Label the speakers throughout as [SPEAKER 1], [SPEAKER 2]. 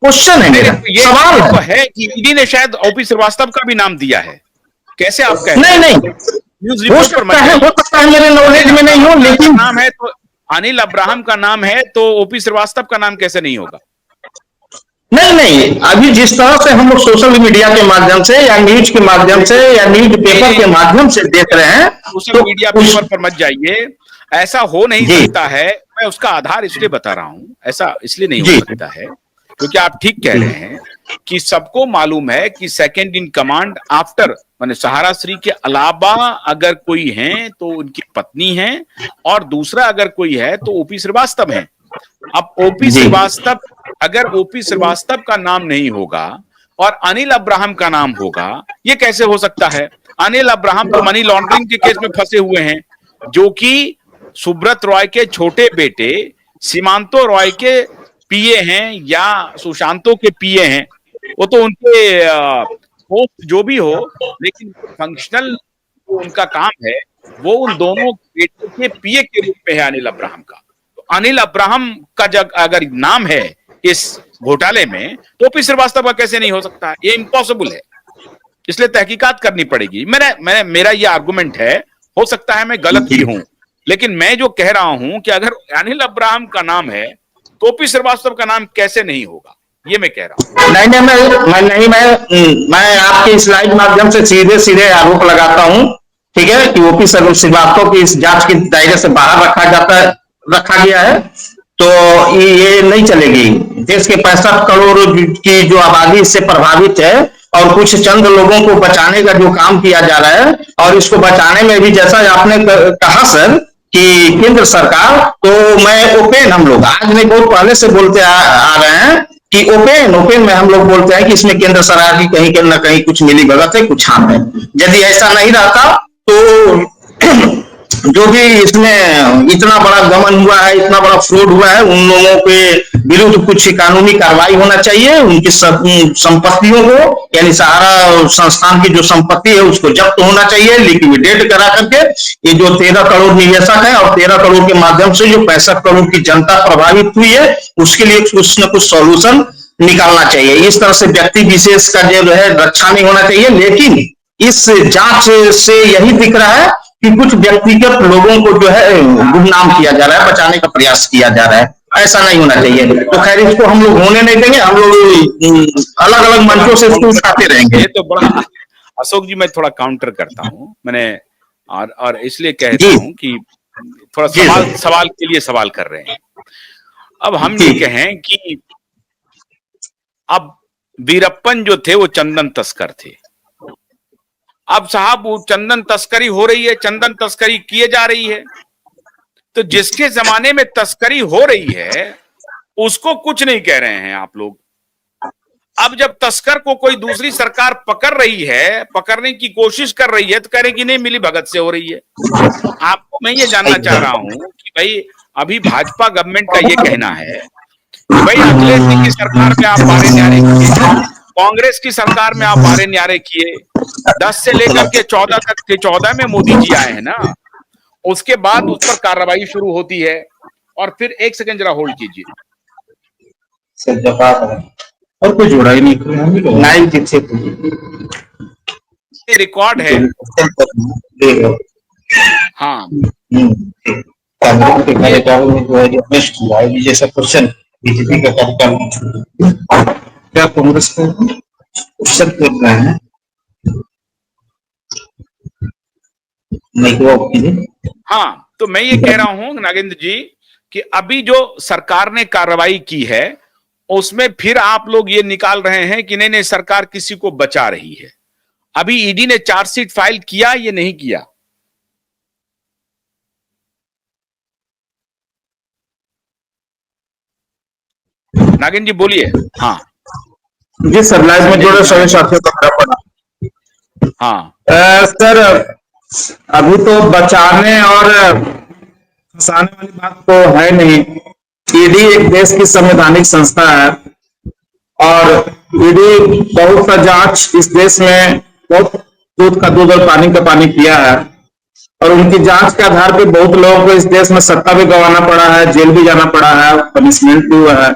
[SPEAKER 1] Question है मेरा,
[SPEAKER 2] ये
[SPEAKER 1] सवाल
[SPEAKER 2] तो
[SPEAKER 1] है।
[SPEAKER 2] है कि ईडी ने शायद ओपी श्रीवास्तव का भी नाम दिया है, कैसे आप कह रहे
[SPEAKER 1] नहीं
[SPEAKER 2] हैं?
[SPEAKER 1] नहीं,
[SPEAKER 2] न्यूज
[SPEAKER 1] हो
[SPEAKER 2] रिपोर्ट पर मत
[SPEAKER 1] सकता है, हो
[SPEAKER 2] जाइए।
[SPEAKER 1] सकता है मेरे नॉलेज
[SPEAKER 2] अनिल
[SPEAKER 1] में नहीं हो,
[SPEAKER 2] अब्राहम का
[SPEAKER 1] लेकिन
[SPEAKER 2] नाम है तो अनिल अब्राहम का नाम है तो ओपी श्रीवास्तव का नाम कैसे नहीं होगा?
[SPEAKER 1] नहीं नहीं, अभी जिस तरह से हम लोग सोशल मीडिया के माध्यम से या न्यूज के माध्यम से या न्यूज
[SPEAKER 2] नहीं
[SPEAKER 1] पेपर
[SPEAKER 2] नहीं,
[SPEAKER 1] के माध्यम से देख रहे हैं,
[SPEAKER 2] सोशल
[SPEAKER 1] तो
[SPEAKER 2] मीडिया
[SPEAKER 1] उस
[SPEAKER 2] पेपर पर मत जाइए, ऐसा हो नहीं
[SPEAKER 1] जी
[SPEAKER 2] सकता है। मैं उसका आधार इसलिए बता रहा हूं, ऐसा इसलिए नहीं हो
[SPEAKER 1] जी
[SPEAKER 2] सकता है क्योंकि आप ठीक कह
[SPEAKER 1] जी
[SPEAKER 2] रहे हैं कि सबको मालूम है कि सेकंड इन कमांड आफ्टर माने सहारा श्री के अलावा अगर कोई है तो उनकी पत्नी है, और दूसरा अगर कोई है तो ओपी श्रीवास्तव है। अब ओपी
[SPEAKER 1] जी
[SPEAKER 2] श्रीवास्तव, अगर ओपी श्रीवास्तव का नाम नहीं होगा और अनिल अब्राहम का नाम होगा, ये कैसे हो सकता है? अनिल अब्राहम तो मनी लॉन्ड्रिंग के केस में फंसे हुए हैं, जो कि सुब्रत रॉय के छोटे बेटे सीमांतो रॉय के पीए हैं या सुशांतो के पीए हैं। वो तो उनके पोस्ट जो भी हो, लेकिन फंक्शनल जो उनका काम है वो उन दोनों बेटों के पीए के रूप में है अनिल अब्राहम का। तो अनिल अब्राहम का जब अगर नाम है इस घोटाले में तो ओपी श्रीवास्तव का कैसे नहीं हो सकता है? ये इम्पॉसिबल है, इसलिए तहकीकात करनी पड़ेगी। मेरा ये आर्गुमेंट है, हो सकता है मैं गलत भी
[SPEAKER 1] जी।
[SPEAKER 2] हूं, लेकिन मैं जो कह रहा हूं कि अगर अनिल अब्राहम का नाम है तो ओपी श्रीवास्तव का नाम कैसे नहीं होगा, ये मैं कह रहा हूं।
[SPEAKER 1] नहीं नहीं, मैं नहीं, मैं आपके इस लाइव माध्यम से सीधे सीधे आरोप लगाता हूं, ठीक है, कि ओपी श्रीवास्तव की इस जांच के दायरे से बाहर रखा गया है, तो ये नहीं चलेगी। देश के 65 करोड़ की जो आबादी इससे प्रभावित है, और कुछ चंद लोगों को बचाने का जो काम किया जा रहा है, और इसको बचाने में भी जैसा आपने कहा सर कि केंद्र सरकार, तो मैं ओपन, हम लोग आज नहीं बहुत पहले से बोलते आ रहे हैं कि ओपन ओपन में हम लोग बोलते हैं कि इसमें केंद्र सरकार की कहीं ना कहीं कुछ मिली भगत है, कुछ हाथ है। यदि ऐसा नहीं रहता तो जो भी इसमें इतना बड़ा गमन हुआ है, इतना बड़ा फ्रॉड हुआ है, उन लोगों के विरुद्ध कुछ कानूनी कार्रवाई होना चाहिए। उनकी संपत्तियों को, यानी सहारा संस्थान की जो संपत्ति है उसको जब्त होना चाहिए, लिक्विडेट करा करके। ये जो 13 करोड़ निवेशक है और 13 करोड़ के माध्यम से जो 65 करोड़ की जनता प्रभावित हुई है, उसके लिए कुछ न कुछ सॉल्यूशन निकालना चाहिए। इस तरह से व्यक्ति विशेष का जो है रक्षा नहीं होना चाहिए। लेकिन इस जांच से यही दिख रहा है कि कुछ व्यक्तिगत लोगों को जो है गुमनाम किया जा रहा है, बचाने का प्रयास किया जा रहा है। ऐसा नहीं होना चाहिए। तो खैर, इसको हम लोग होने नहीं देंगे। हम लोग अलग अलग मंचों से इसको उठाते रहेंगे।
[SPEAKER 2] ये तो बड़ा अशोक जी, मैं थोड़ा काउंटर करता हूं मैंने, और इसलिए कहता
[SPEAKER 1] जी
[SPEAKER 2] हूं कि थोड़ा
[SPEAKER 1] जी
[SPEAKER 2] सवाल के लिए सवाल कर रहे हैं। अब हम
[SPEAKER 1] जी
[SPEAKER 2] ये कहें कि अब वीरप्पन जो थे वो चंदन तस्कर थे। अब साहब वो चंदन तस्करी हो रही है, चंदन तस्करी किए जा रही है, तो जिसके जमाने में तस्करी हो रही है उसको कुछ नहीं कह रहे हैं आप लोग। अब जब तस्कर को कोई दूसरी सरकार पकड़ रही है, पकड़ने की कोशिश कर रही है, तो कह रहे कि नहीं मिली भगत से हो रही है। आपको मैं ये जानना चाह रहा हूं कि भाई अभी भाजपा गवर्नमेंट का ये कहना है कि भाई अखिलेश जी की सरकार में आप बारे न्यारे किए, कांग्रेस की सरकार में आप बारे न्यारे किए, 10 से लेकर के 14 तक के 14 में मोदी जी आए हैं ना, उसके बाद उस पर कार्रवाई शुरू होती है। और फिर एक सेकंड जरा होल्ड कीजिए,
[SPEAKER 1] और कोई जोड़ा ही नहीं, नाइन
[SPEAKER 2] ये रिकॉर्ड है। हाँ,
[SPEAKER 1] कांग्रेस के कार्यकाल में जो है जो अरेस्ट हुआ है, जैसा क्वेश्चन बीजेपी का कार्यकाल में क्या कांग्रेस को क्वेश्चन कर रहे हैं,
[SPEAKER 2] हाँ, तो मैं ये कह रहा हूं नागेंद्र जी कि अभी जो सरकार ने कार्रवाई की है उसमें फिर आप लोग ये निकाल रहे हैं कि नहीं नहीं सरकार किसी को बचा रही है। अभी ईडी ने चार्जशीट फाइल किया, ये नहीं किया? नागेंद्र जी बोलिए। हाँ
[SPEAKER 1] जी सर, लाइव में जोड़े सभी साथियों का मेरा प्रणाम।
[SPEAKER 2] हाँ
[SPEAKER 1] सर, अभी तो बचाने और फंसाने वाली बात तो है नहीं। ईडी एक देश की संवैधानिक संस्था है, और ईडी बहुत सा जांच इस देश में बहुत दूध का दूध और पानी का पानी किया है, और उनकी जांच के आधार पर बहुत लोगों को इस देश में सत्ता भी गंवाना पड़ा है, जेल भी जाना पड़ा है, पनिशमेंट भी हुआ है।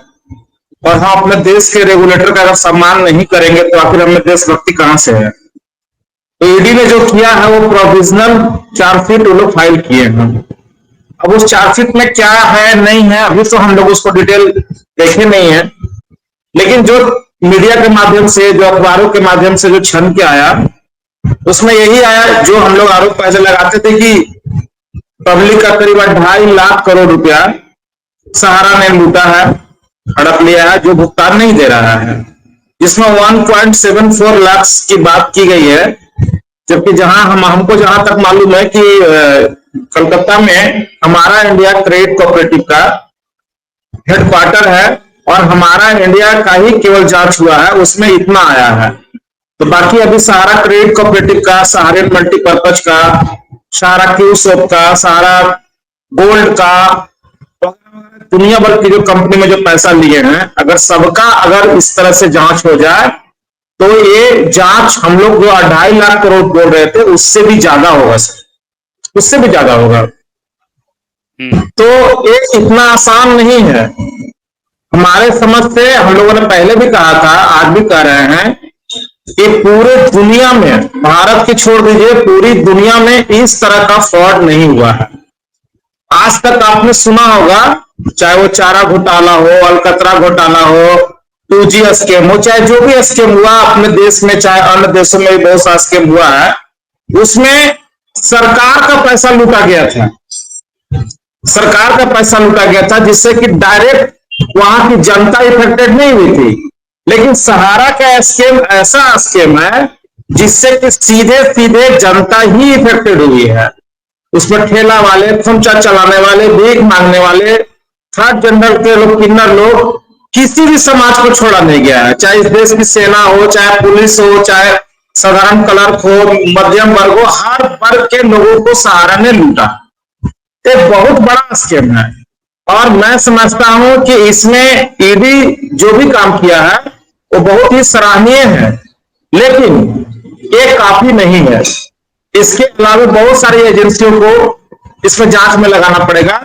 [SPEAKER 1] और हम अपने देश के रेगुलेटर का अगर सम्मान नहीं करेंगे तो आखिर हमें देशभक्ति कहां से है। तो ईडी ने जो किया है वो प्रोविजनल चार्जशीट वो लोग फाइल किए हैं। अब उस चार्जशीट में क्या है नहीं है अभी तो हम लोग उसको डिटेल देखे नहीं है, लेकिन जो मीडिया के माध्यम से, जो अखबारों के माध्यम से जो छन के आया, उसमें यही आया जो हम लोग आरोप पहले लगाते थे कि पब्लिक का करीब 2.5 लाख करोड़ रुपया सहारा ने लूटा है, हड़प लिया है, जो भुगतान नहीं दे रहा है, जिसमें 1.74 लाख की बात की गई है। जबकि हमको जहां तक मालूम है कि कलकत्ता में हमारा इंडिया क्रेडिट कोऑपरेटिव का हेडक्वार्टर है और हमारा इंडिया का ही केवल जांच हुआ है, उसमें इतना आया है। तो बाकी अभी सहारा क्रेडिट कोऑपरेटिव का, सहारा मल्टीपर्पज का, सहारा क्यूसोप का, सहारा गोल्ड का, दुनिया भर की जो कंपनी में जो पैसा लिए हैं, अगर सबका अगर इस तरह से जांच हो जाए तो ये जांच हम लोग जो 2.5 लाख करोड़ बोल रहे थे उससे भी ज्यादा होगा सर, उससे भी ज्यादा होगा। तो ये इतना आसान नहीं है। हमारे समझ से हम लोगों ने पहले भी कहा था, आज भी कह रहे हैं कि पूरे दुनिया में, भारत की छोड़ दीजिए, पूरी दुनिया में इस तरह का फ्रॉड नहीं हुआ है आज तक। आपने सुना होगा, चाहे वो चारा घोटाला हो, अलकतरा घोटाला हो, 2G स्कैम हो, चाहे जो भी स्कैम हुआ अपने देश में, चाहे अन्य देशों में भी बहुत सा स्कैम हुआ है, उसमें सरकार का पैसा लूटा गया था, सरकार का पैसा लूटा गया था, जिससे कि डायरेक्ट वहां की जनता इफेक्टेड नहीं हुई थी। लेकिन सहारा का स्कैम ऐसा स्कैम है जिससे कि सीधे सीधे जनता ही इफेक्टेड हुई है। उसमें ठेला वाले, खुमचा चलाने वाले, भीख मांगने वाले, थर्ड जेंडर के लोग, किन्नर लोग, किसी भी समाज को छोड़ा नहीं गया है। चाहे इस देश की सेना हो, चाहे पुलिस हो, चाहे साधारण क्लर्क हो, मध्यम वर्ग हो, हर वर्ग के लोगों को सहारा ने लूटा। एक बहुत बड़ा स्कीम है और मैं समझता हूं कि इसमें ईडी जो भी काम किया है वो बहुत ही सराहनीय है, लेकिन ये काफी नहीं है। इसके अलावा बहुत सारी एजेंसियों को इसमें जांच में लगाना पड़ेगा।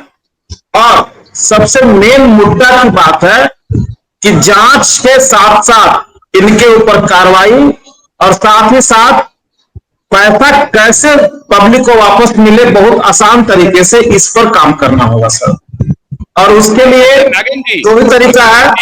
[SPEAKER 1] और सबसे मेन मुद्दा की बात है कि जांच के साथ साथ इनके ऊपर कार्रवाई और साथ ही साथ पैसा कैसे पब्लिक को वापस मिले बहुत आसान तरीके से, इस पर काम करना होगा सर। और उसके लिए
[SPEAKER 2] नागेंद्र जी,
[SPEAKER 1] जो भी तरीका है